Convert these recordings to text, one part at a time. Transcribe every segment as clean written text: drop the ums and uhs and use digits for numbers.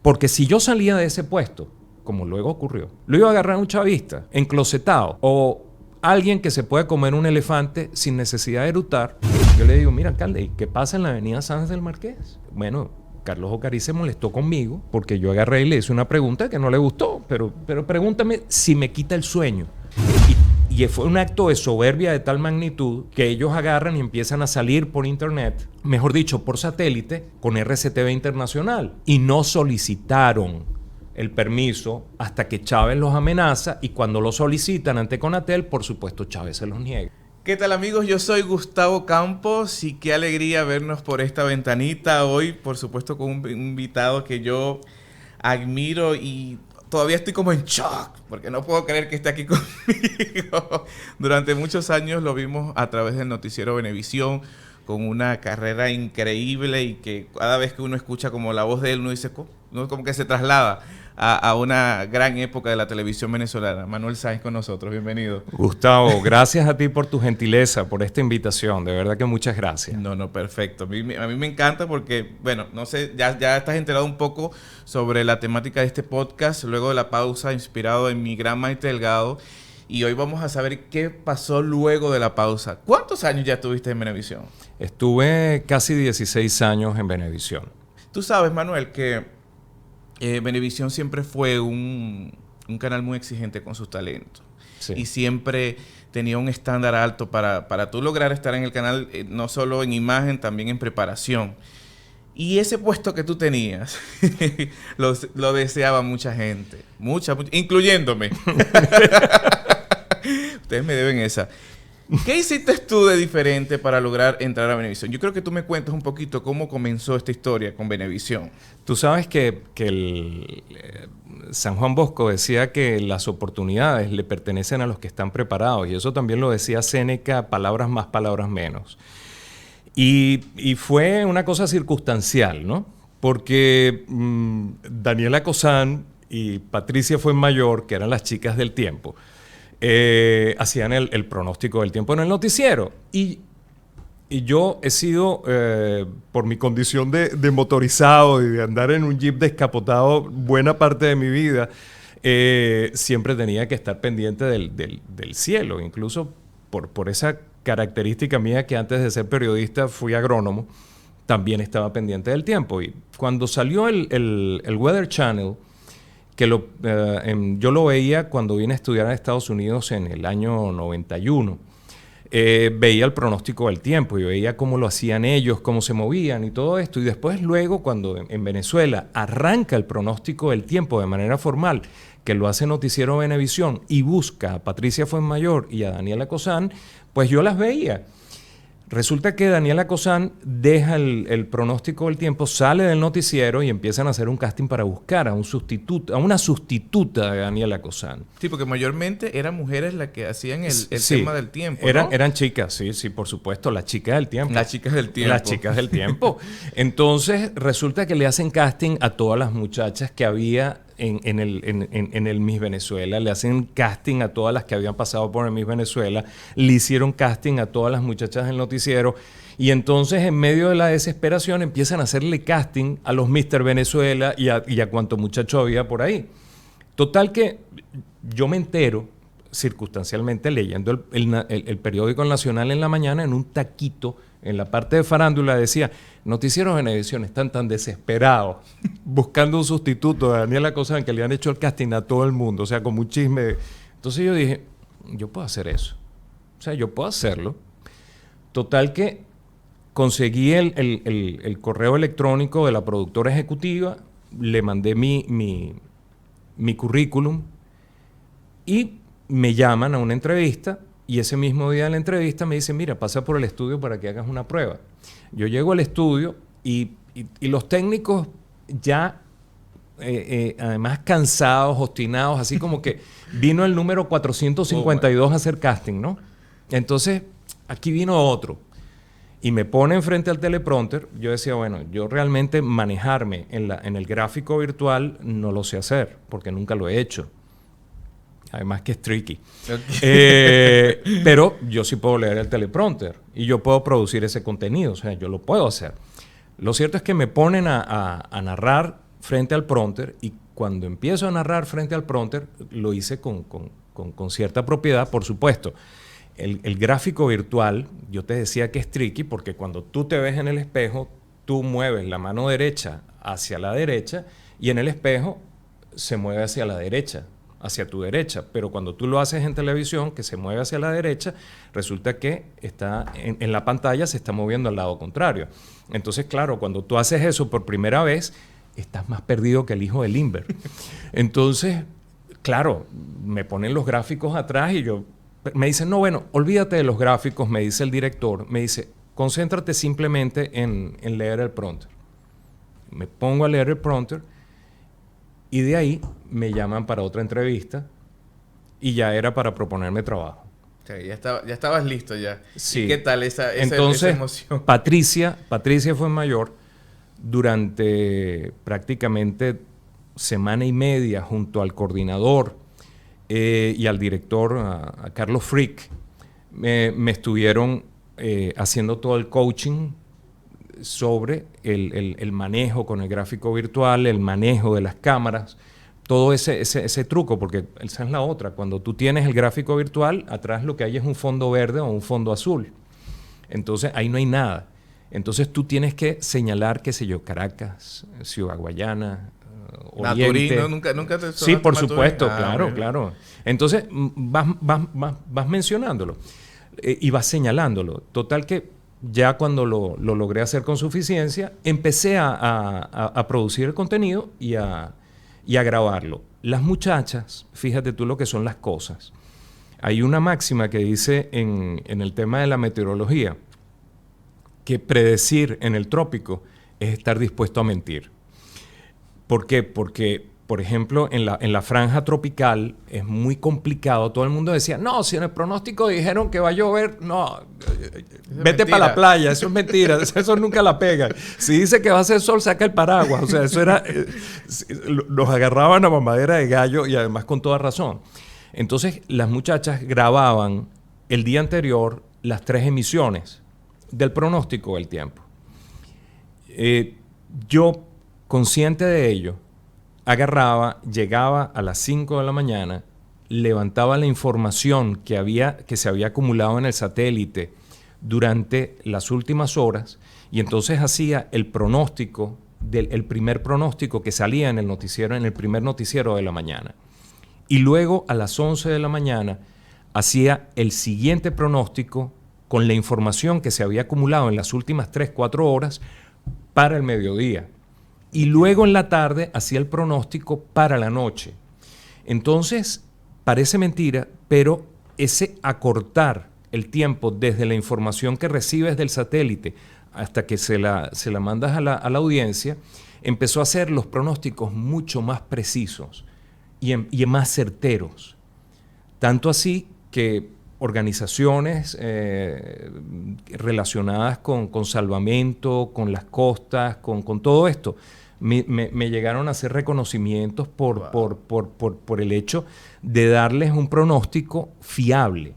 Porque si yo salía de ese puesto, como luego ocurrió, lo iba a agarrar un chavista, enclosetado, o alguien que se puede comer un elefante sin necesidad de eructar. Yo le digo, mira, alcalde, ¿y qué pasa en la avenida Sáenz del Marqués? Bueno, Carlos Ocarí se molestó conmigo porque yo agarré y le hice una pregunta que no le gustó, pero pregúntame si me quita el sueño. Y fue un acto de soberbia de tal magnitud que ellos agarran y empiezan a salir por internet, mejor dicho, por satélite, con RCTV Internacional. Y no solicitaron el permiso hasta que Chávez los amenaza, y cuando lo solicitan ante Conatel, por supuesto, Chávez se los niega. ¿Qué tal, amigos? Yo soy Gustavo Campos y qué alegría vernos por esta ventanita hoy, por supuesto, con un invitado que yo admiro y todavía estoy como en shock, porque no puedo creer que esté aquí conmigo. Durante muchos años lo vimos a través del noticiero Venevisión, con una carrera increíble, y que cada vez que uno escucha como la voz de él, uno dice, uno como que se traslada a una gran época de la televisión venezolana. Manuel Sáenz con nosotros, bienvenido. Gustavo, gracias a ti por tu gentileza, por esta invitación, de verdad que muchas gracias. No, perfecto. A mí me encanta porque, bueno, no sé, ya estás enterado un poco sobre la temática de este podcast, luego de la pausa, inspirado en mi gran Maite Delgado, y hoy vamos a saber qué pasó luego de la pausa. ¿Cuántos años ya estuviste en Venevisión? Estuve casi 16 años en Venevisión. Tú sabes, Manuel, que Venevisión siempre fue un canal muy exigente con sus talentos. Sí. Y siempre tenía un estándar alto para tú lograr estar en el canal, no solo en imagen, también en preparación. Y ese puesto que tú tenías, lo deseaba mucha gente, mucha, incluyéndome. Ustedes me deben esa. ¿Qué hiciste tú de diferente para lograr entrar a Venevisión? Yo creo que tú me cuentas un poquito cómo comenzó esta historia con Venevisión. Tú sabes que San Juan Bosco decía que las oportunidades le pertenecen a los que están preparados, y eso también lo decía Séneca, palabras más, palabras menos. Y fue una cosa circunstancial, ¿no? Porque Daniela Cosán y Patricia Fuenmayor, que eran las chicas del tiempo, hacían el pronóstico del tiempo en el noticiero. Y yo he sido, por mi condición de motorizado y de andar en un jeep descapotado buena parte de mi vida, siempre tenía que estar pendiente del cielo, incluso por esa característica mía que antes de ser periodista fui agrónomo, también estaba pendiente del tiempo. Y cuando salió el Weather Channel, que yo lo veía cuando vine a estudiar a Estados Unidos en el año 91, veía el pronóstico del tiempo y veía cómo lo hacían ellos, cómo se movían y todo esto. Y después luego, cuando en Venezuela arranca el pronóstico del tiempo de manera formal, que lo hace Noticiero Venevisión y busca a Patricia Fuenmayor y a Daniela Cosán, pues yo las veía. Resulta que Daniela Cosán deja el pronóstico del tiempo, sale del noticiero y empiezan a hacer un casting para buscar a una sustituta de Daniela Cosán. Sí, porque mayormente eran mujeres las que hacían el sí, tema del tiempo, ¿no? Eran chicas, sí, por supuesto, las chicas del tiempo. Las chicas del tiempo. Las chicas del tiempo. Entonces, resulta que le hacen casting a todas las muchachas que había en el Miss Venezuela, le hacen casting a todas las que habían pasado por el Miss Venezuela, le hicieron casting a todas las muchachas del noticiero, y entonces en medio de la desesperación empiezan a hacerle casting a los Mr. Venezuela y a cuanto muchacho había por ahí. Total que yo me entero circunstancialmente leyendo el periódico El Nacional en la mañana, en un taquito, en la parte de farándula decía, Noticieros Venevisión están tan desesperados buscando un sustituto de Daniela Cosán que le han hecho el casting a todo el mundo, o sea, como un chisme. Entonces yo dije, yo puedo hacer eso. O sea, yo puedo hacerlo. Total que conseguí el correo electrónico de la productora ejecutiva, le mandé mi currículum y me llaman a una entrevista. Y ese mismo día de la entrevista me dicen, mira, pasa por el estudio para que hagas una prueba. Yo llego al estudio y los técnicos ya, además cansados, obstinados, así como que vino el número 452 a hacer casting, ¿no? Entonces, aquí vino otro. Y me pone enfrente al teleprompter. Yo decía, bueno, yo realmente manejarme en el gráfico virtual no lo sé hacer, porque nunca lo he hecho. Además que es tricky. Okay. Pero yo sí puedo leer el teleprompter y yo puedo producir ese contenido. O sea, yo lo puedo hacer. Lo cierto es que me ponen a narrar frente al prompter, y cuando empiezo a narrar frente al prompter, lo hice con cierta propiedad, por supuesto. El gráfico virtual, yo te decía que es tricky, porque cuando tú te ves en el espejo, tú mueves la mano derecha hacia la derecha, y en el espejo se mueve hacia la derecha, hacia tu derecha. Pero cuando tú lo haces en televisión, que se mueve hacia la derecha, resulta que está en la pantalla se está moviendo al lado contrario. Entonces, claro, cuando tú haces eso por primera vez, estás más perdido que el hijo de Limber. Entonces, claro, me ponen los gráficos atrás y me dicen, no, bueno, olvídate de los gráficos, me dice el director, me dice, concéntrate simplemente en leer el prompter. Me pongo a leer el prompter y de ahí me llaman para otra entrevista y ya era para proponerme trabajo. Okay, ya estabas listo ya. Sí. ¿Y qué tal esa emoción? Patricia fue mayor durante prácticamente semana y media junto al coordinador y al director, a Carlos Frick, me estuvieron haciendo todo el coaching sobre el manejo con el gráfico virtual, el manejo de las cámaras, todo ese truco, porque esa es la otra. Cuando tú tienes el gráfico virtual, atrás lo que hay es un fondo verde o un fondo azul. Entonces, ahí no hay nada. Entonces, tú tienes que señalar, qué sé yo, Caracas, Ciudad Guayana, Oriente. Maturín, ¿no? ¿Nunca te Sí, por Maturín? supuesto, claro. Entonces, vas mencionándolo y vas señalándolo. Total que ya cuando lo logré hacer con suficiencia, empecé a producir el contenido y a grabarlo. Las muchachas, fíjate tú lo que son las cosas. Hay una máxima que dice en el tema de la meteorología que predecir en el trópico es estar dispuesto a mentir. ¿Por qué? Porque, por ejemplo, en la franja tropical es muy complicado. Todo el mundo decía, no, si en el pronóstico dijeron que va a llover, no, vete para la playa, eso es mentira, eso nunca la pegan. Si dice que va a hacer sol, saca el paraguas. O sea, eso era, los agarraban a mamadera de gallo y además con toda razón. Entonces, las muchachas grababan el día anterior las 3 emisiones del pronóstico del tiempo. Yo, consciente de ello, llegaba a las 5 de la mañana, levantaba la información que se había acumulado en el satélite durante las últimas horas y entonces hacía el pronóstico, el primer pronóstico que salía en el primer noticiero de la mañana. Y luego a las 11 de la mañana hacía el siguiente pronóstico con la información que se había acumulado en las últimas 3-4 horas para el mediodía. Y luego en la tarde hacía el pronóstico para la noche. Entonces, parece mentira, pero ese acortar el tiempo desde la información que recibes del satélite hasta que se la mandas a la audiencia, empezó a hacer los pronósticos mucho más precisos y más certeros. Tanto así que organizaciones relacionadas con salvamento, con las costas, con todo esto, me llegaron a hacer reconocimientos por el hecho de darles un pronóstico fiable.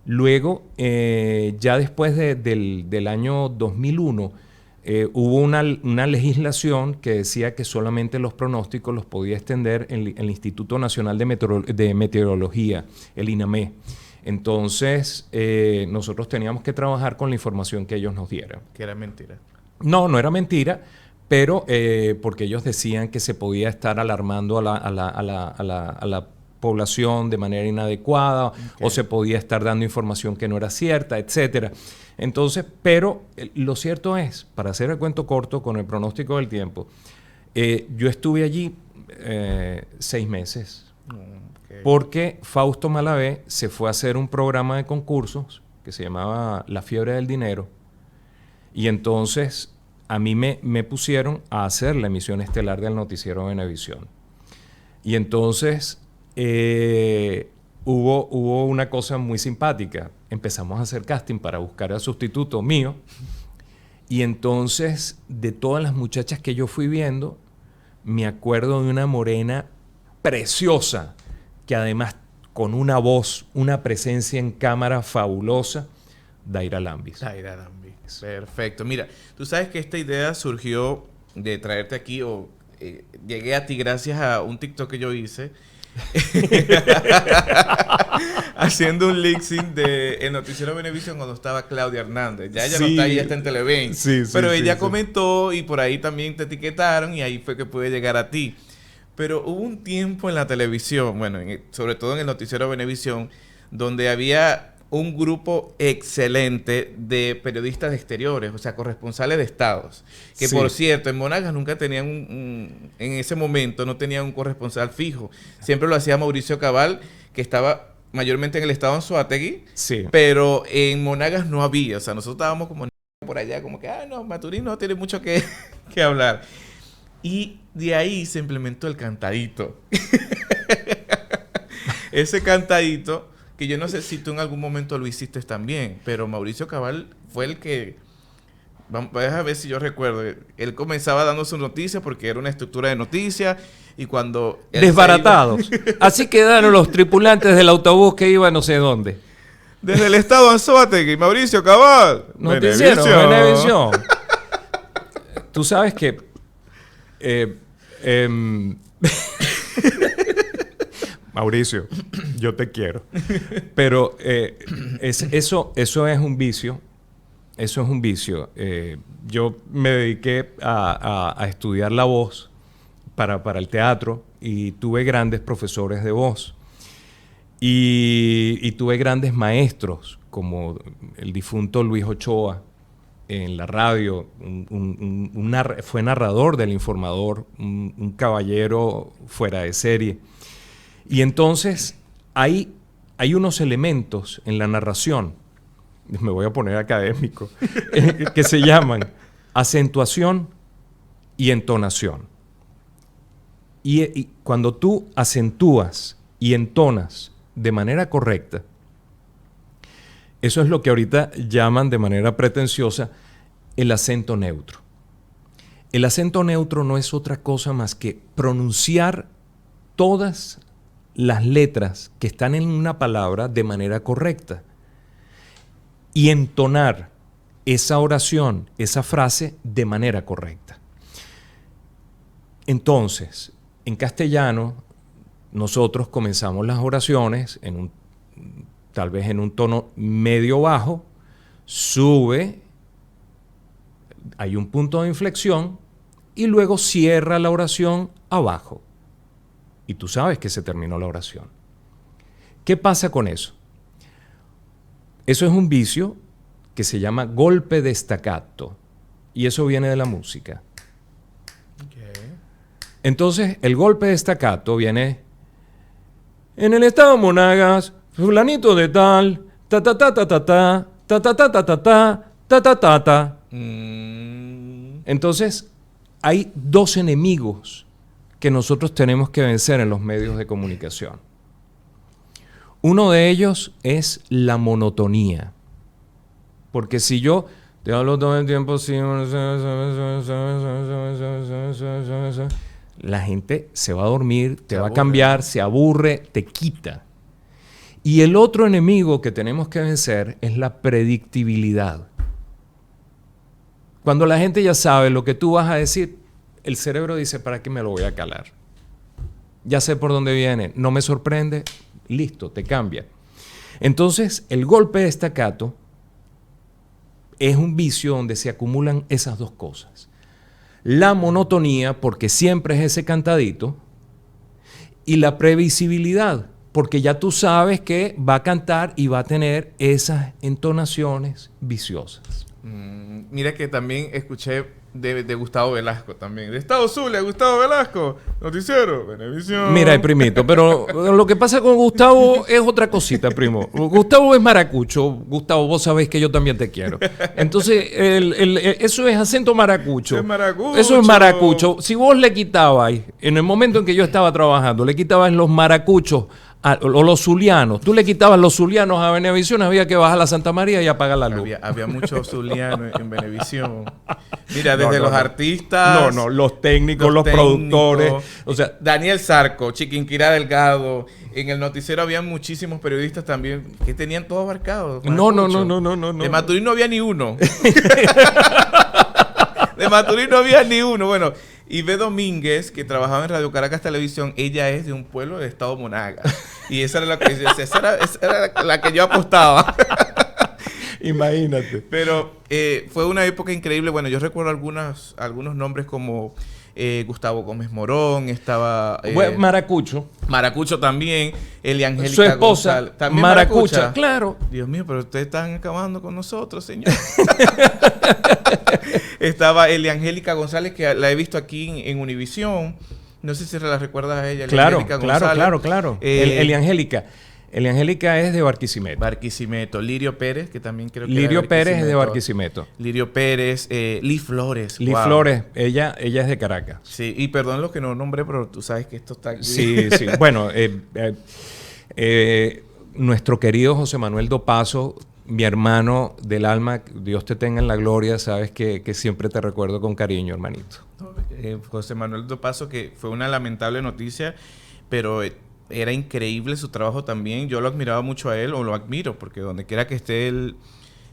Luego, ya después del año 2001, hubo una legislación que decía que solamente los pronósticos los podía extender el Instituto Nacional de Meteorología, el INAME. Entonces, nosotros teníamos que trabajar con la información que ellos nos dieran. Que era mentira. No era mentira, pero porque ellos decían que se podía estar alarmando a la población de manera inadecuada, okay, o se podía estar dando información que no era cierta, etcétera. Entonces, pero lo cierto es, para hacer el cuento corto con el pronóstico del tiempo, yo estuve allí 6 meses. Okay. Porque Fausto Malavé se fue a hacer un programa de concursos que se llamaba La Fiebre del Dinero, y entonces a mí me pusieron a hacer la emisión estelar del noticiero Venevisión. Y entonces hubo una cosa muy simpática. Empezamos a hacer casting para buscar al sustituto mío, y entonces de todas las muchachas que yo fui viendo, me acuerdo de una morena preciosa, que además con una voz, una presencia en cámara fabulosa, Daira Lambis. Daira Lambis, perfecto. Mira, tú sabes que esta idea surgió de traerte aquí llegué a ti gracias a un TikTok que yo hice. Haciendo un lip sync de el noticiero Venevisión cuando estaba Claudia Hernández. Ya ella no está ahí, está en Televen. Pero ella comentó y por ahí también te etiquetaron y ahí fue que pude llegar a ti. Pero hubo un tiempo en la televisión, bueno, sobre todo en el noticiero Venevisión, donde había un grupo excelente de periodistas de exteriores, o sea, corresponsales de estados. Que por cierto, en Monagas nunca tenían en ese momento no tenían un corresponsal fijo. Siempre lo hacía Mauricio Cabal, que estaba mayormente en el estado Anzoátegui, pero en Monagas no había. O sea, nosotros estábamos como por allá, como que, no, Maturín no tiene mucho que hablar. Y de ahí se implementó el cantadito. Ese cantadito, que yo no sé si tú en algún momento lo hiciste también, pero Mauricio Cabal fue el que, vamos a ver si yo recuerdo, él comenzaba dando su noticia porque era una estructura de noticias y cuando... Desbaratados. Así quedaron los tripulantes del autobús que iba no sé dónde. Desde el estado Anzoátegui, Mauricio Cabal. Noticiero, Venevisión. Tú sabes que... Mauricio, yo te quiero. Pero eso es un vicio. Eso es un vicio. Yo me dediqué a estudiar la voz para el teatro y tuve grandes profesores de voz. Y tuve grandes maestros, como el difunto Luis Ochoa en la radio. Fue narrador del Informador, un caballero fuera de serie. Y entonces hay unos elementos en la narración, me voy a poner académico, que se llaman acentuación y entonación. Y cuando tú acentúas y entonas de manera correcta, eso es lo que ahorita llaman de manera pretenciosa el acento neutro. El acento neutro no es otra cosa más que pronunciar todas las letras que están en una palabra de manera correcta y entonar esa oración, esa frase de manera correcta. Entonces, en castellano, nosotros comenzamos las oraciones tal vez en un tono medio bajo, sube, hay un punto de inflexión y luego cierra la oración abajo. Y tú sabes que se terminó la oración. ¿Qué pasa con eso? Eso es un vicio que se llama golpe de staccato. Y eso viene de la música. Entonces, el golpe de staccato viene... En el estado Monagas, fulanito de tal, ta ta ta ta ta ta, ta ta ta ta ta ta, ta ta ta ta. Entonces, hay dos enemigos que nosotros tenemos que vencer en los medios de comunicación. Uno de ellos es la monotonía. Porque si yo te hablo todo el tiempo así, la gente se va a dormir, te va a cambiar, se aburre, te quita. Y el otro enemigo que tenemos que vencer es la predictibilidad. Cuando la gente ya sabe lo que tú vas a decir, el cerebro dice, ¿para qué me lo voy a calar? Ya sé por dónde viene, no me sorprende, listo, te cambia. Entonces, el golpe de staccato es un vicio donde se acumulan esas dos cosas. La monotonía, porque siempre es ese cantadito, y la previsibilidad, porque ya tú sabes que va a cantar y va a tener esas entonaciones viciosas. Mira que también escuché de Gustavo Velasco también. De Estado Zulia, Gustavo Velasco, noticiero, Venevisión. Mira, primito, pero lo que pasa con Gustavo es otra cosita, primo. Gustavo es maracucho. Gustavo, vos sabés que yo también te quiero. Entonces, eso es acento maracucho. Es maracucho. Eso es maracucho. Si vos le quitabas, en el momento en que yo estaba trabajando, le quitabas los maracuchos o los zulianos. Tú le quitabas los zulianos a Venevisión, había que bajar a Santa María y apagar la luz. Había muchos zulianos en Venevisión. Mira, desde los artistas... los técnicos, los productores. O sea, Daniel Zarco, Chiquinquirá Delgado. En el noticiero había muchísimos periodistas también que tenían todo abarcado. No. De Maturín no había ni uno. De Maturín no había ni uno. Bueno, Y B. Domínguez, que trabajaba en Radio Caracas Televisión, ella es de un pueblo del estado Monagas. Y esa era esa era la que yo apostaba. Imagínate. Pero fue una época increíble. Bueno, yo recuerdo algunos nombres como Gustavo Gómez Morón, estaba... Maracucho. Maracucho también, Eliangélica Su esposa, González. ¿También Maracucha, claro. Dios mío, pero ustedes están acabando con nosotros, señor. Estaba Eliangélica González, que la he visto aquí en Univisión. No sé si la recuerdas a ella. Claro, González. claro. Eliangélica. Eliangélica es de Barquisimeto. Barquisimeto. Lirio Pérez, que también creo que Lirio Pérez es de Barquisimeto. Lirio Pérez. Lee Flores. Lee Flores, ella es de Caracas. Sí, y perdón lo que no nombré, pero tú sabes que esto está aquí. Sí. Bueno, nuestro querido José Manuel Dopazo, mi hermano del alma, Dios te tenga en la gloria, sabes que siempre te recuerdo con cariño, hermanito. José Manuel Dopazo, que fue una lamentable noticia, pero era increíble su trabajo también. Yo lo admiraba mucho a él, o lo admiro, porque donde quiera que esté él,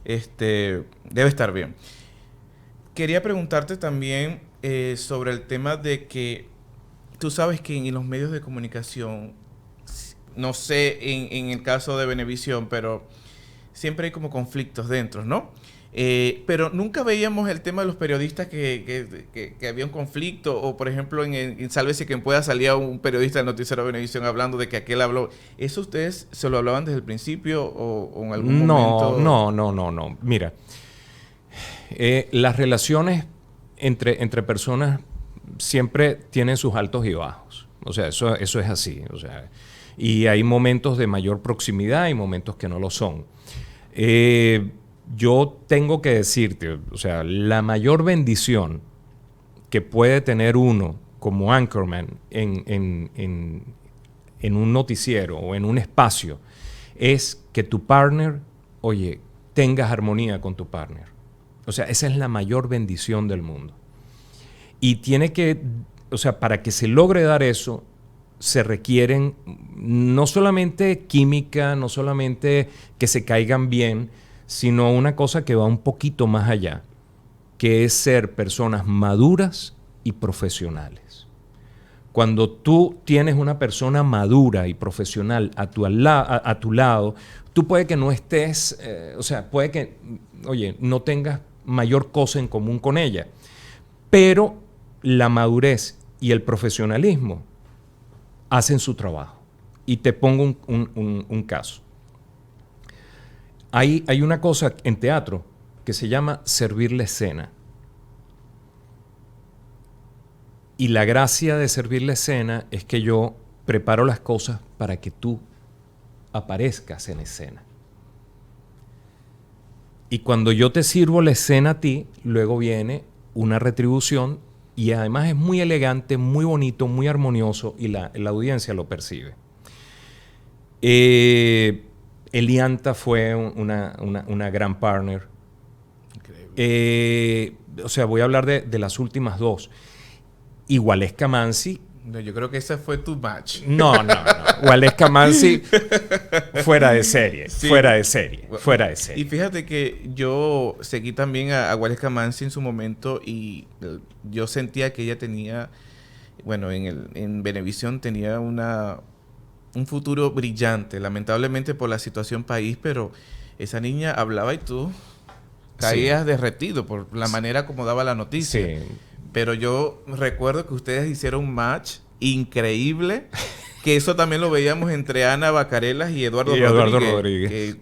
debe estar bien. Quería preguntarte también sobre el tema de que tú sabes que en los medios de comunicación, no sé en el caso de Venevisión, pero siempre hay como conflictos dentro, ¿no? Pero nunca veíamos el tema de los periodistas que había un conflicto, o por ejemplo en Sálvese quien pueda salía un periodista del noticiero de Venevisión hablando de que aquel habló. ¿Eso ustedes se lo hablaban desde el principio o en algún momento? No. Mira, las relaciones entre personas siempre tienen sus altos y bajos. O sea, eso es así. O sea, y hay momentos de mayor proximidad y momentos que no lo son. Yo tengo que decirte, o sea, la mayor bendición que puede tener uno como anchorman en un noticiero o en un espacio es que tu partner, oye, tengas armonía con tu partner. O sea, esa es la mayor bendición del mundo. Y tiene que, o sea, para que se logre dar eso, se requieren no solamente química, no solamente que se caigan bien, sino una cosa que va un poquito más allá, que es ser personas maduras y profesionales. Cuando tú tienes una persona madura y profesional a tu lado, tú puede que no estés, o sea, puede que, oye, no tengas mayor cosa en común con ella, pero la madurez y el profesionalismo hacen su trabajo. Y te pongo un caso. Hay una cosa en teatro que se llama servir la escena. Y la gracia de servir la escena es que yo preparo las cosas para que tú aparezcas en escena. Y cuando yo te sirvo la escena a ti, luego viene una retribución y además es muy elegante, muy bonito, muy armonioso y la audiencia lo percibe. Elianta fue una gran partner. Increíble. O sea, voy a hablar de las últimas dos. Waleska Mansi. No, yo creo que ese fue tu match. No. Waleska Mansi fuera de serie. Sí. Fuera de serie. Y fíjate que yo seguí también a Waleska Mansi en su momento y yo sentía que ella tenía, bueno, en Venevisión tenía un futuro brillante, lamentablemente por la situación país, pero esa niña hablaba y tú caías derretido por la manera como daba la noticia. Sí. Pero yo recuerdo que ustedes hicieron un match increíble, que eso también lo veíamos entre Ana Bacarelas y Eduardo Rodríguez. Que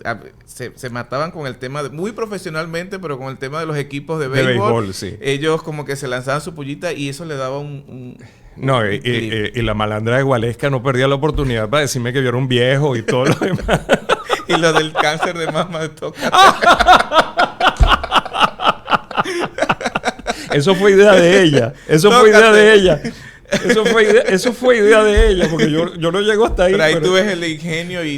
se mataban con el tema, muy profesionalmente, pero con el tema de los equipos de béisbol. Sí. Ellos como que se lanzaban su pullita y eso le daba No, y la malandra de Waleska no perdía la oportunidad para decirme que yo era un viejo y todo lo demás. Y lo del cáncer de mama de toca. Eso fue idea de ella. Eso fue idea de ella, porque yo no llego hasta ahí. Pero ahí tú ves el ingenio y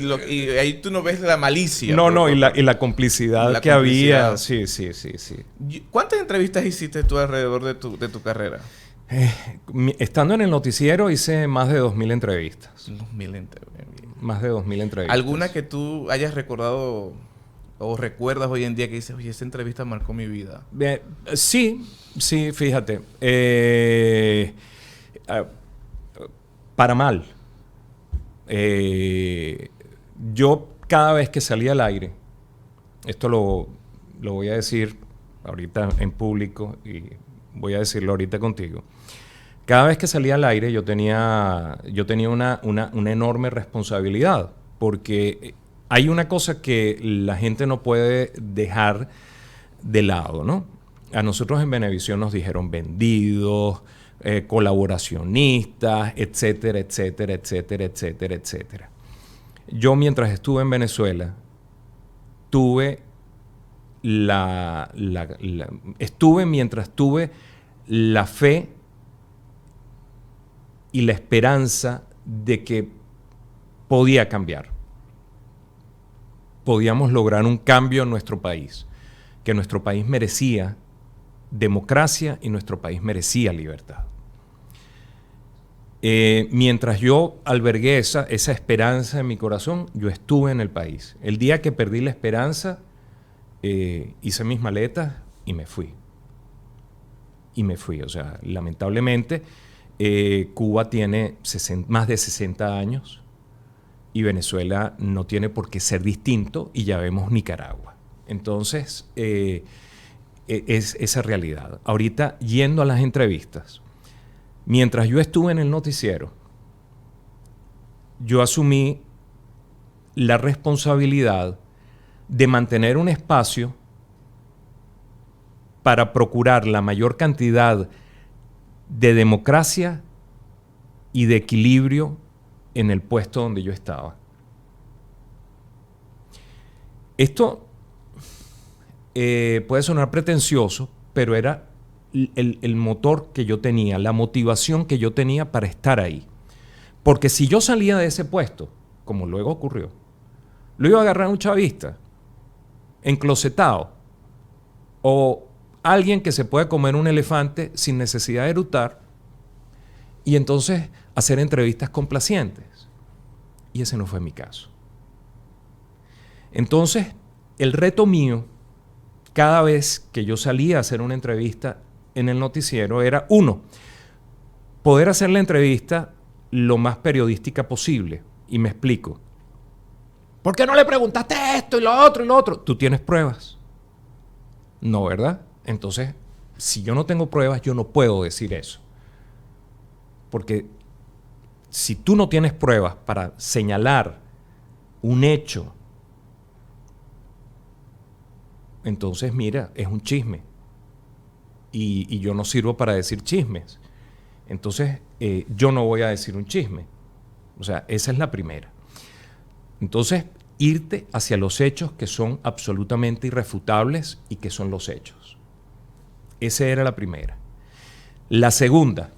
ahí tú no ves la malicia. No, y la complicidad que había. Sí. ¿Cuántas entrevistas hiciste tú alrededor de tu carrera? Estando en el noticiero hice más de 2,000 entrevistas. Más de 2,000 entrevistas. ¿Alguna que tú hayas recordado o recuerdas hoy en día que dices, oye, esa entrevista marcó mi vida? Sí, fíjate. Para mal. Yo cada vez que salía al aire, esto lo voy a decir ahorita en público y voy a decirlo ahorita contigo. Cada vez que salía al aire yo tenía una enorme responsabilidad, porque hay una cosa que la gente no puede dejar de lado, ¿no? A nosotros en Venevisión nos dijeron vendidos, colaboracionistas, etcétera, etcétera, etcétera, etcétera, etcétera. Yo mientras estuve en Venezuela estuve mientras tuve la fe y la esperanza de que podía cambiar. Podíamos lograr un cambio en nuestro país, que nuestro país merecía democracia y nuestro país merecía libertad. Mientras yo albergué esa esperanza en mi corazón, yo estuve en el país. El día que perdí la esperanza, hice mis maletas y me fui. O sea, lamentablemente, Cuba tiene más de 60 años y Venezuela no tiene por qué ser distinto, y ya vemos Nicaragua. Entonces, es esa realidad. Ahorita, yendo a las entrevistas, mientras yo estuve en el noticiero, yo asumí la responsabilidad de mantener un espacio para procurar la mayor cantidad de democracia y de equilibrio en el puesto donde yo estaba. Esto puede sonar pretencioso, pero era el motor que yo tenía, la motivación que yo tenía para estar ahí. Porque si yo salía de ese puesto, como luego ocurrió, lo iba a agarrar un chavista, enclosetado, o alguien que se puede comer un elefante sin necesidad de eructar, y entonces hacer entrevistas complacientes. Y ese no fue mi caso. Entonces, el reto mío, cada vez que yo salía a hacer una entrevista en el noticiero, era, uno, poder hacer la entrevista lo más periodística posible. Y me explico. ¿Por qué no le preguntaste esto y lo otro y lo otro? ¿Tú tienes pruebas? No, ¿verdad? Entonces, si yo no tengo pruebas, yo no puedo decir eso. Porque si tú no tienes pruebas para señalar un hecho, entonces, mira, es un chisme. Y yo no sirvo para decir chismes. Entonces, yo no voy a decir un chisme. O sea, esa es la primera. Entonces, irte hacia los hechos que son absolutamente irrefutables y que son los hechos. Esa era la primera. La segunda,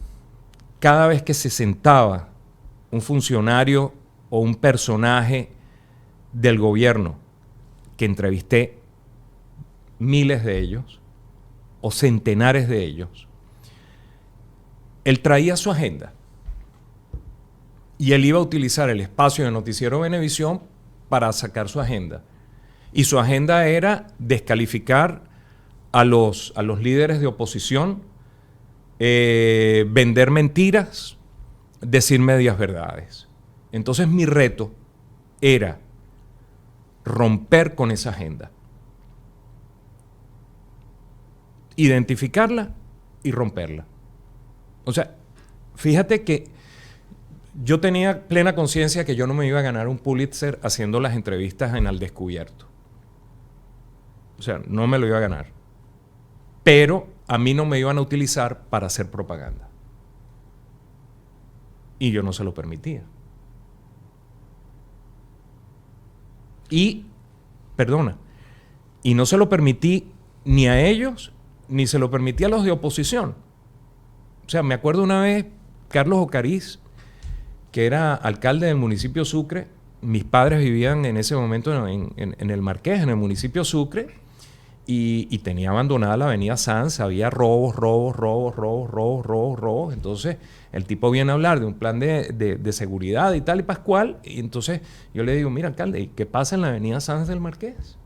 cada vez que se sentaba un funcionario o un personaje del gobierno, que entrevisté miles de ellos o centenares de ellos, él traía su agenda y él iba a utilizar el espacio de Noticiero Venevisión para sacar su agenda. Y su agenda era descalificar a los líderes de oposición, vender mentiras, decir medias verdades. Entonces mi reto era romper con esa agenda, identificarla y romperla. O sea, fíjate que yo tenía plena conciencia que yo no me iba a ganar un Pulitzer haciendo las entrevistas en Al Descubierto. O sea, no me lo iba a ganar. Pero a mí no me iban a utilizar para hacer propaganda. Y yo no se lo permitía. Y no se lo permití ni a ellos, ni se lo permití a los de oposición. O sea, me acuerdo una vez, Carlos Ocariz, que era alcalde del municipio Sucre, mis padres vivían en ese momento en el Marqués, en el municipio Sucre, y tenía abandonada la avenida Sanz, había robos. Entonces, el tipo viene a hablar de un plan de seguridad y tal y pascual, y entonces yo le digo, mira, alcalde, ¿y qué pasa en la avenida Sanz del Marqués?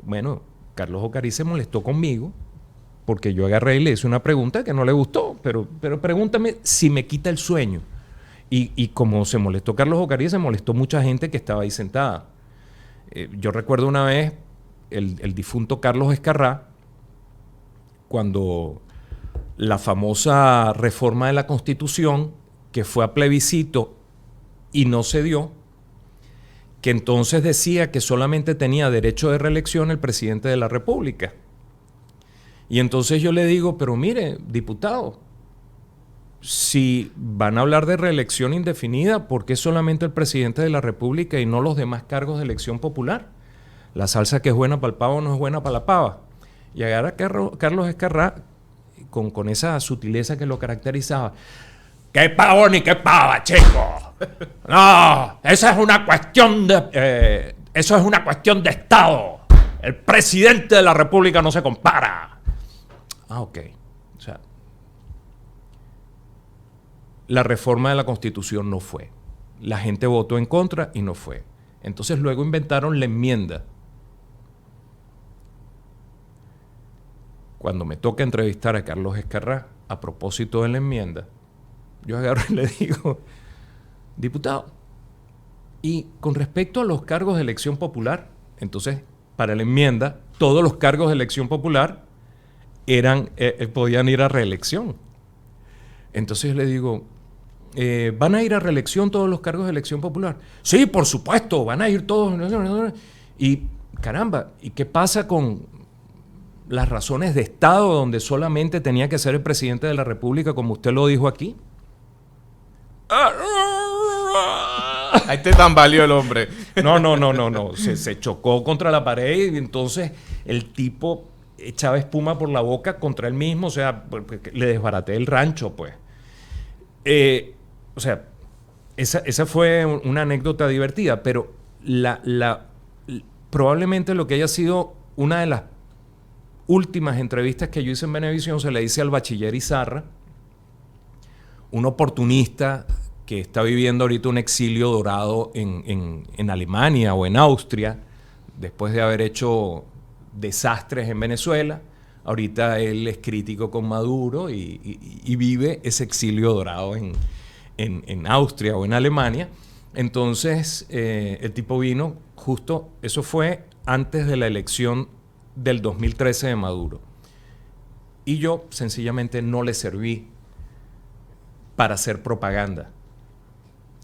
Bueno, Carlos Ocarí se molestó conmigo porque yo agarré y le hice una pregunta que no le gustó, pero pregúntame si me quita el sueño. Y como se molestó Carlos Ocarí, se molestó mucha gente que estaba ahí sentada. Yo recuerdo una vez el difunto Carlos Escarrá, cuando la famosa reforma de la Constitución, que fue a plebiscito y no se dio, que entonces decía que solamente tenía derecho de reelección el presidente de la República. Y entonces yo le digo, pero mire, diputado, si van a hablar de reelección indefinida, ¿por qué solamente el presidente de la República y no los demás cargos de elección popular? La salsa que es buena para el pavo no es buena para la pava. Y agarra Carlos Escarrá con esa sutileza que lo caracterizaba. ¡Qué pavo ni qué pava, chico! No, esa es una cuestión de... eso es una cuestión de Estado. El presidente de la República no se compara. Ok. O sea, la reforma de la Constitución no fue. La gente votó en contra y no fue. Entonces luego inventaron la enmienda. Cuando me toca entrevistar a Carlos Escarrá a propósito de la enmienda, yo agarro y le digo, diputado, y con respecto a los cargos de elección popular, entonces para la enmienda todos los cargos de elección popular podían ir a reelección. Entonces yo le digo, ¿van a ir a reelección todos los cargos de elección popular? Sí, por supuesto, van a ir todos. Y caramba, ¿y qué pasa con las razones de Estado donde solamente tenía que ser el presidente de la República, como usted lo dijo aquí? Ahí te tambaleó el hombre. No. Se chocó contra la pared y entonces el tipo echaba espuma por la boca contra él mismo. O sea, le desbaraté el rancho, pues. O sea, esa fue una anécdota divertida, pero probablemente lo que haya sido una de las últimas entrevistas que yo hice en Venevisión se le hice al bachiller Izarra, un oportunista que está viviendo ahorita un exilio dorado en Alemania o en Austria, después de haber hecho desastres en Venezuela. Ahorita él es crítico con Maduro y vive ese exilio dorado en Austria o en Alemania. Entonces, el tipo vino justo, eso fue antes de la elección del 2013 de Maduro. Y yo sencillamente no le serví para hacer propaganda.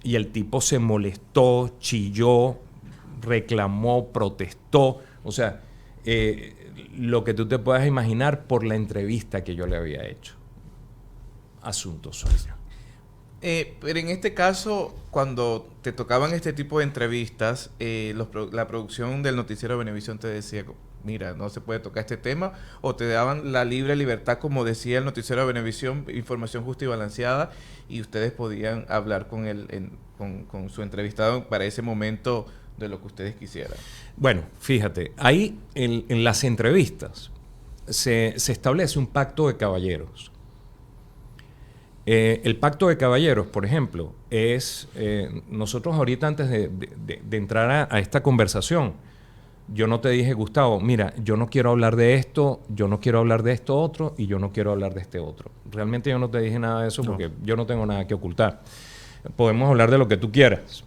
Y el tipo se molestó, chilló, reclamó, protestó. O sea, lo que tú te puedas imaginar por la entrevista que yo le había hecho. Asunto suyo. Pero en este caso, cuando te tocaban este tipo de entrevistas, la producción del noticiero Venevisión te decía, mira, no se puede tocar este tema, o te daban la libre libertad, como decía el noticiero Venevisión, información justa y balanceada, y ustedes podían hablar con con su entrevistado para ese momento de lo que ustedes quisieran. Bueno, fíjate, ahí en las entrevistas se establece un pacto de caballeros. El pacto de caballeros, por ejemplo, es nosotros ahorita antes de entrar a esta conversación, yo no te dije, Gustavo, mira, yo no quiero hablar de esto, yo no quiero hablar de esto otro y yo no quiero hablar de este otro. Realmente yo no te dije nada de eso porque yo no tengo nada que ocultar. Podemos hablar de lo que tú quieras.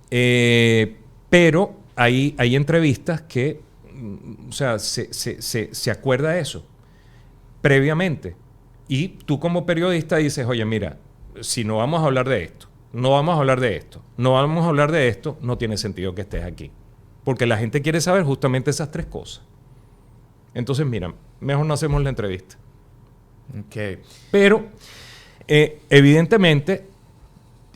Pero hay entrevistas que, o sea, se acuerda eso previamente. Y tú como periodista dices, oye, mira, si no vamos a hablar de esto, no vamos a hablar de esto, no vamos a hablar de esto, no tiene sentido que estés aquí. Porque la gente quiere saber justamente esas tres cosas. Entonces, mira, mejor no hacemos la entrevista. Okay. Pero, evidentemente,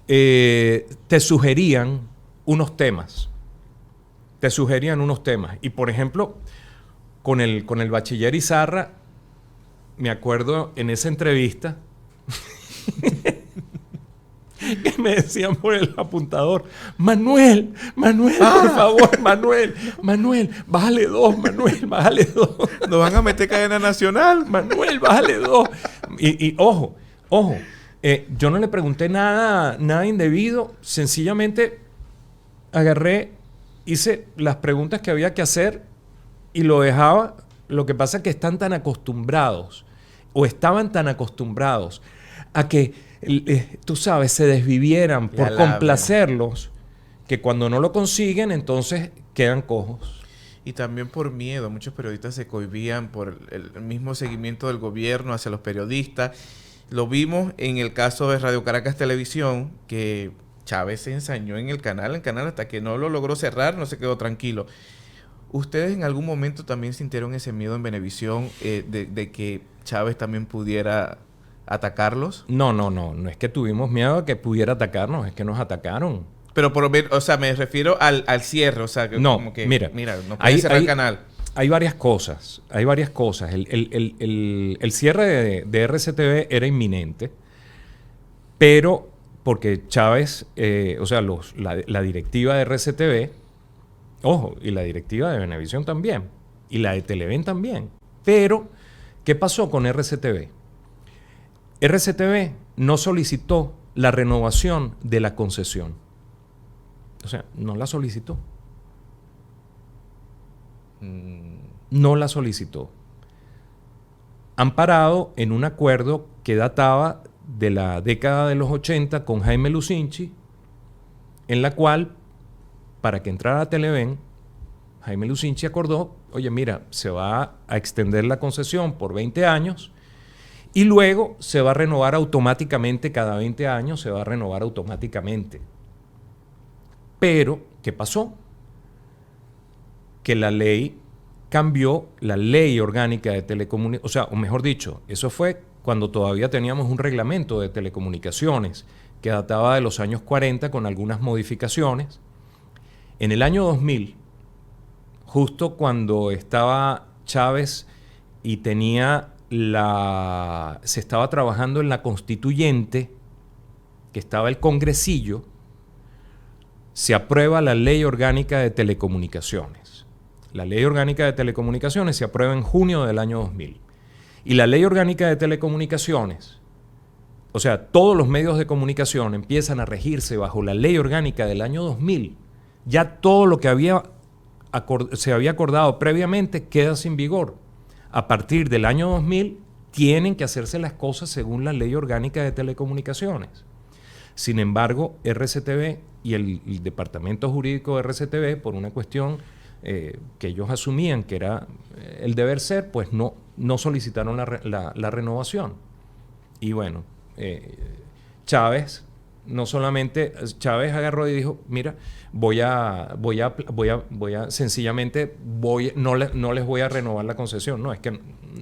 te sugerían unos temas. Y, por ejemplo, con el bachiller Izarra, me acuerdo en esa entrevista que me decían por el apuntador, Manuel, por favor, Manuel, bájale 2, Manuel, bájale 2. ¿Nos van a meter cadena nacional? Manuel, bájale 2. Y ojo, yo no le pregunté nada indebido, sencillamente agarré, hice las preguntas que había que hacer y lo dejaba. Lo que pasa es que están tan acostumbrados, o estaban tan acostumbrados a que, tú sabes, se desvivieran Le por alaben. complacerlos, que cuando no lo consiguen, entonces quedan cojos. Y también por miedo. Muchos periodistas se cohibían por el mismo seguimiento del gobierno hacia los periodistas. Lo vimos en el caso de Radio Caracas Televisión, que Chávez se ensañó en el canal hasta que no lo logró cerrar, no se quedó tranquilo. ¿Ustedes en algún momento también sintieron ese miedo en Venevisión de que Chávez también pudiera atacarlos? No es que tuvimos miedo de que pudiera atacarnos, es que nos atacaron. Pero o sea, me refiero al cierre, o sea, que No, como que mira, no pueden cerrar el canal. Hay varias cosas, El cierre de RCTV era inminente, pero porque Chávez, la directiva de RCTV, ojo, y la directiva de Venevisión también, y la de Televen también. Pero, ¿qué pasó con RCTV? RCTV no solicitó la renovación de la concesión. O sea, no la solicitó. No la solicitó. Amparado en un acuerdo que databa de la década de los 80 con Jaime Lucinchi, en la cual, para que entrara a Televen, Jaime Lucinchi acordó, oye, mira, se va a extender la concesión por 20 años y luego se va a renovar automáticamente, cada 20 años se va a renovar automáticamente. Pero, ¿qué pasó? Que la ley cambió, la ley orgánica de telecomunicaciones, o sea, o mejor dicho, eso fue cuando todavía teníamos un reglamento de telecomunicaciones que databa de los años 40 con algunas modificaciones. En el año 2000, justo cuando estaba Chávez y se estaba trabajando en la constituyente, que estaba el congresillo, se aprueba la Ley Orgánica de Telecomunicaciones. La Ley Orgánica de Telecomunicaciones se aprueba en junio del año 2000. Y la Ley Orgánica de Telecomunicaciones, o sea, todos los medios de comunicación empiezan a regirse bajo la Ley Orgánica del año 2000. Ya todo lo que se había acordado previamente queda sin vigor. A partir del año 2000 tienen que hacerse las cosas según la Ley Orgánica de Telecomunicaciones. Sin embargo, RCTV y el departamento jurídico de RCTV, por una cuestión que ellos asumían que era el deber ser, pues no solicitaron la renovación. Y bueno, Chávez agarró y dijo, mira, sencillamente no les voy a renovar la concesión. No, es que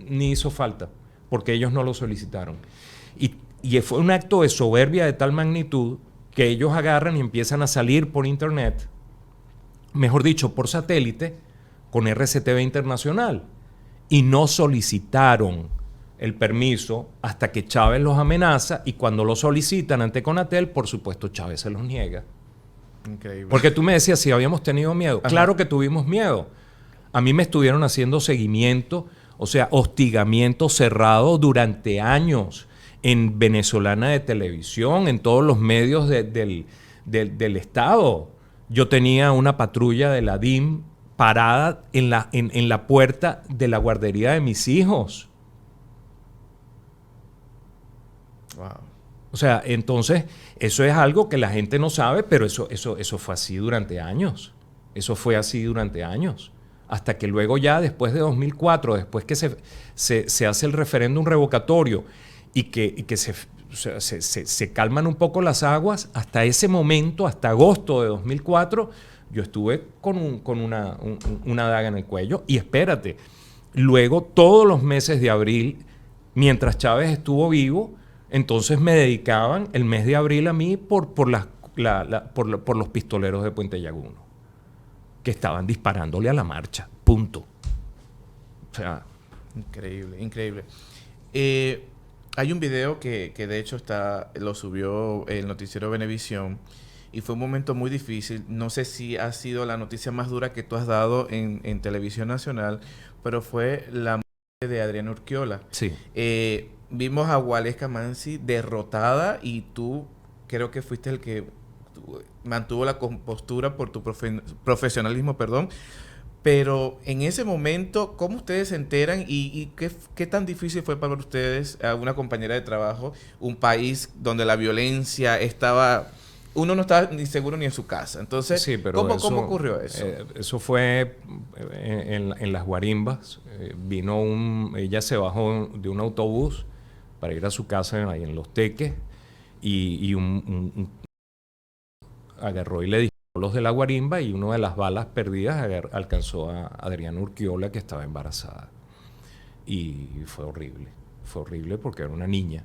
ni hizo falta, porque ellos no lo solicitaron. Y fue un acto de soberbia de tal magnitud que ellos agarran y empiezan a salir por internet, mejor dicho, por satélite, con RCTV Internacional. Y no solicitaron el permiso hasta que Chávez los amenaza, y cuando lo solicitan ante Conatel, por supuesto, Chávez se los niega. Increíble. Porque tú me decías si habíamos tenido miedo. Ajá. Claro que tuvimos miedo. A mí me estuvieron haciendo seguimiento, o sea, hostigamiento cerrado durante años en Venezolana de Televisión, en todos los medios del Estado. Yo tenía una patrulla de la DIM parada en la puerta de la guardería de mis hijos. Wow. O sea, entonces, eso es algo que la gente no sabe, pero eso fue así durante años. Eso fue así durante años. Hasta que luego ya, después de 2004, después que se hace el referéndum revocatorio y que se calman un poco las aguas, hasta ese momento, hasta agosto de 2004, yo estuve con una daga en el cuello. Y espérate, luego todos los meses de abril, mientras Chávez estuvo vivo, entonces me dedicaban el mes de abril a mí por los pistoleros de Puente Llaguno, que estaban disparándole a la marcha, punto. O sea, increíble, increíble. Hay un video que de hecho lo subió el noticiero Venevisión, y fue un momento muy difícil. No sé si ha sido la noticia más dura que tú has dado en Televisión Nacional, pero fue la muerte de Adriana Urquiola. Sí. Vimos a Waleska Mansi derrotada, y tú creo que fuiste el que mantuvo la compostura por tu profesionalismo, Pero en ese momento, ¿cómo ustedes se enteran y qué tan difícil fue para ustedes, a una compañera de trabajo, un país donde la violencia estaba... Uno no estaba ni seguro ni en su casa. Entonces, Sí, pero ¿cómo ocurrió eso? Eso fue en las Guarimbas. Ella se bajó de un autobús para ir a su casa ahí en Los Teques y agarró y le disparó a los de la Guarimba y una de las balas perdidas alcanzó a Adriana Urquiola, que estaba embarazada. Y fue horrible porque era una niña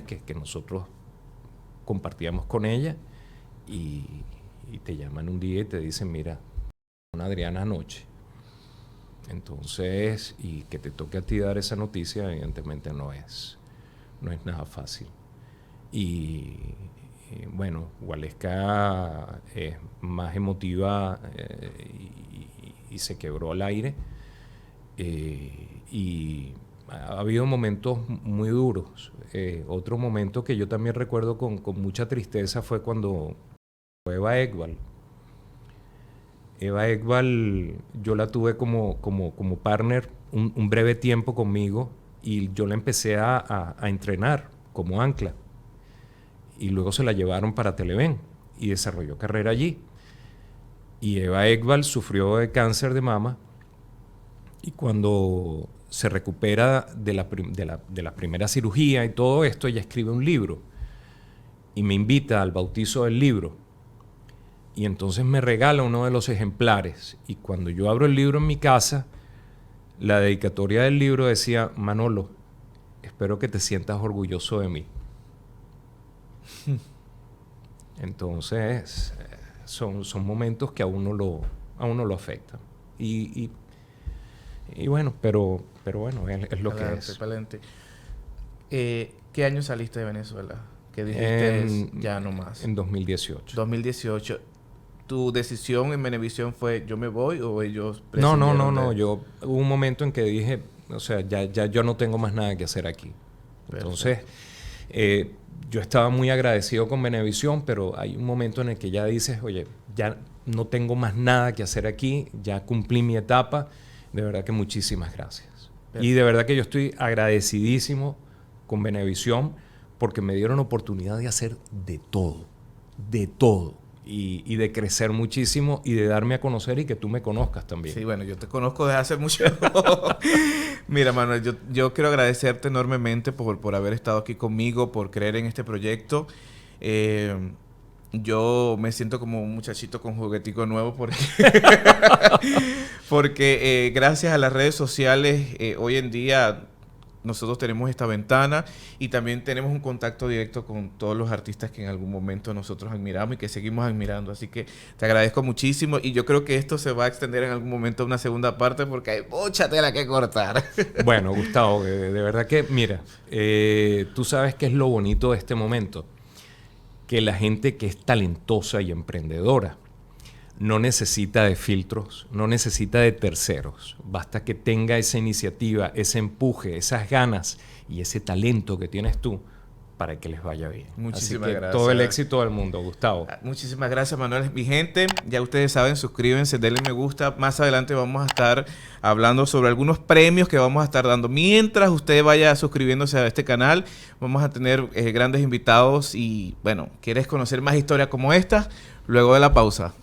que nosotros compartíamos con ella y te llaman un día y te dicen, mira, una Adriana anoche. Entonces, y que te toque a ti dar esa noticia, evidentemente no es nada fácil. Y bueno, Waleska es más emotiva y se quebró al aire. Y ha habido momentos muy duros. Otro momento que yo también recuerdo con mucha tristeza fue cuando Eva Ekbal. Eva Ekbal, yo la tuve como partner un breve tiempo conmigo y yo la empecé a entrenar como ancla. Y luego se la llevaron para Televen y desarrolló carrera allí. Y Eva Ekbal sufrió de cáncer de mama y cuando se recupera de la primera cirugía y todo esto, ella escribe un libro y me invita al bautizo del libro. Y entonces me regala uno de los ejemplares. Y cuando yo abro el libro en mi casa, la dedicatoria del libro decía, Manolo, espero que te sientas orgulloso de mí. Entonces, son momentos que a uno lo afectan. Y bueno, pero bueno, es lo que es. Adelante. ¿Qué año saliste de Venezuela? Que dijiste ya no más. En 2018. 2018. ¿Tu decisión en Venevisión fue yo me voy o ellos No. prescindieron Hubo un momento en que dije, o sea, ya yo no tengo más nada que hacer aquí. Entonces, yo estaba muy agradecido con Venevisión, pero hay un momento en el que ya dices, oye, ya no tengo más nada que hacer aquí, ya cumplí mi etapa. De verdad que muchísimas gracias. Perfecto. Y de verdad que yo estoy agradecidísimo con Venevisión porque me dieron oportunidad de hacer de todo. Y de crecer muchísimo y de darme a conocer y que tú me conozcas también. Sí, bueno, yo te conozco desde hace mucho. Mira, Manuel, yo quiero agradecerte enormemente por haber estado aquí conmigo, por creer en este proyecto. Yo me siento como un muchachito con juguetico nuevo porque gracias a las redes sociales hoy en día nosotros tenemos esta ventana y también tenemos un contacto directo con todos los artistas que en algún momento nosotros admiramos y que seguimos admirando. Así que te agradezco muchísimo y yo creo que esto se va a extender en algún momento a una segunda parte porque hay mucha tela que cortar. Bueno, Gustavo, de verdad que, mira, tú sabes qué es lo bonito de este momento. Que la gente que es talentosa y emprendedora no necesita de filtros, no necesita de terceros. Basta que tenga esa iniciativa, ese empuje, esas ganas y ese talento que tienes tú para que les vaya bien. Muchísimas gracias. Todo el éxito del mundo, Gustavo. Muchísimas gracias, Manuel. Mi gente, ya ustedes saben, suscríbanse, denle me gusta. Más adelante vamos a estar hablando sobre algunos premios que vamos a estar dando. Mientras usted vaya suscribiéndose a este canal, vamos a tener grandes invitados y, bueno, ¿quieres conocer más historias como esta? Luego de la pausa.